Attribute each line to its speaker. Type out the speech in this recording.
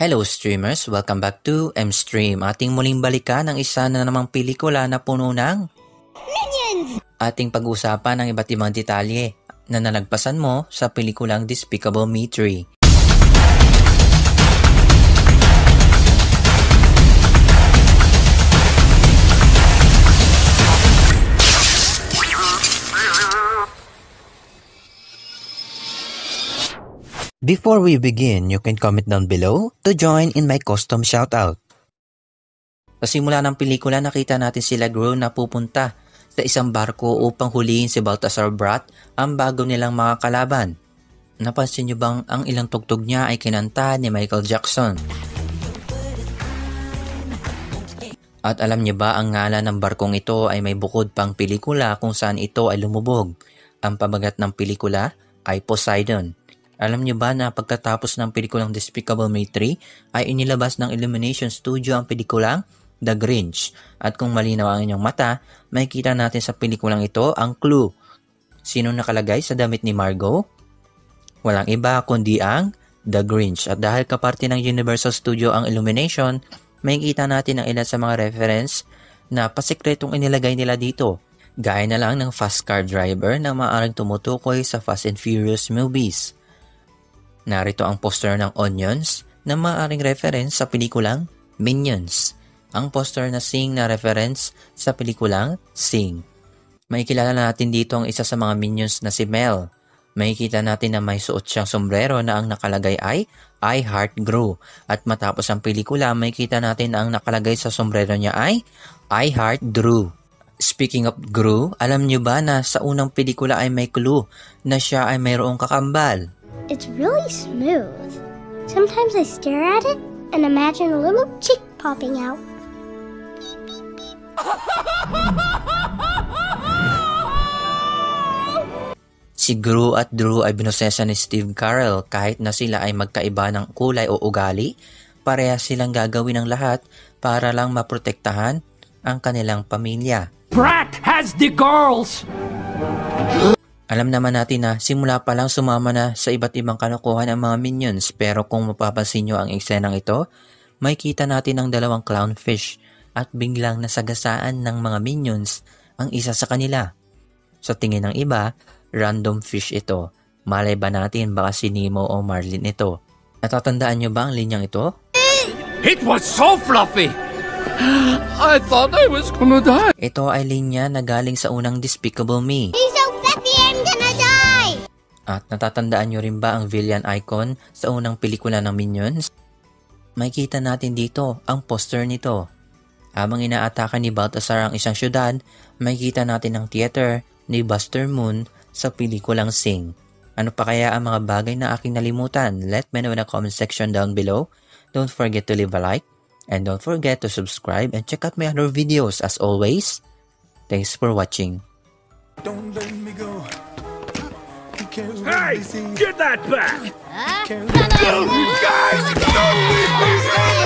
Speaker 1: Hello streamers! Welcome back to M-Stream. Ating muling balikan ang isa na namang pelikula na puno ng Minions! Ating pag-usapan ang iba't ibang detalye na nalagpasan mo sa pelikulang Despicable Me 3. Before we begin, you can comment down below to join in my custom shoutout. Sa simula ng pelikula, nakita natin sila Gru na pupunta sa isang barko upang huliin si Balthazar Brat, ang bago nilang mga kalaban. Napansin niyo bang ang ilang tugtog niya ay kinanta ni Michael Jackson? At alam niyo ba ang ngalan ng barkong ito ay may bukod pang pelikula kung saan ito ay lumubog? Ang pamagat ng pelikula ay Poseidon. Alam niyo ba na pagkatapos ng pelikulang Despicable Me 3 ay inilabas ng Illumination Studio ang pelikulang The Grinch? At kung malinaw ang inyong mata, makikita natin sa pelikulang ito ang clue. Sino nakalagay sa damit ni Margot? Walang iba kundi ang The Grinch. At dahil kaparte ng Universal Studio ang Illumination, makikita natin ang ilan sa mga reference na pasikretong inilagay nila dito. Gaya na lang ng fast car driver na maaaring tumutukoy sa Fast and Furious movies. Narito ang poster ng Onions na maaaring reference sa pelikulang Minions. Ang poster na Sing na reference sa pelikulang Sing. Makikilala natin dito ang isa sa mga Minions na si Mel. Makikita natin na may suot siyang sombrero na ang nakalagay ay I Heart Gru. At matapos ang pelikula, makikita natin na ang nakalagay sa sombrero niya ay I Heart Drew. Speaking of Gru, alam niyo ba na sa unang pelikula ay may clue na siya ay mayroong kakambal?
Speaker 2: It's really smooth. Sometimes I stare at it and imagine a little chick popping out.
Speaker 1: Si Gru at Drew ay binusesa ni Steve Carell. Kahit na sila ay magkaiba ng kulay o ugali, parehas silang gagawin ng lahat para lang maprotektahan ang kanilang pamilya.
Speaker 3: Brat has the girls!
Speaker 1: Alam naman natin na simula pa lang sumama na sa iba't ibang kalokohan ang mga Minions, pero kung mapapansin nyo ang eksenang ito, makikita natin ang dalawang clownfish at biglang nasagasaan ng mga Minions ang isa sa kanila. Sa tingin ng iba, random fish ito. Malay ba natin baka si Nemo o Marlin ito? Natatandaan nyo ba ang linyang ito?
Speaker 3: It was so fluffy! I thought I was gonna die.
Speaker 1: Ito ay linya na galing sa unang Despicable Me.
Speaker 2: He's so fluffy, I'm gonna die!
Speaker 1: At natatandaan nyo rin ba ang villain icon sa unang pelikula ng Minions? Makikita natin dito ang poster nito. Habang inaataka ni Balthazar ang isang syudad, makikita natin ang theater ni Buster Moon sa pelikulang Sing. Ano pa kaya ang mga bagay na aking nalimutan? Let me know in the comment section down below. Don't forget to leave a like. And don't forget to subscribe and check out my other videos. As always, thanks for watching.
Speaker 4: Don't let me go.
Speaker 3: Hey! Get that back!
Speaker 4: Guys, don't leave me.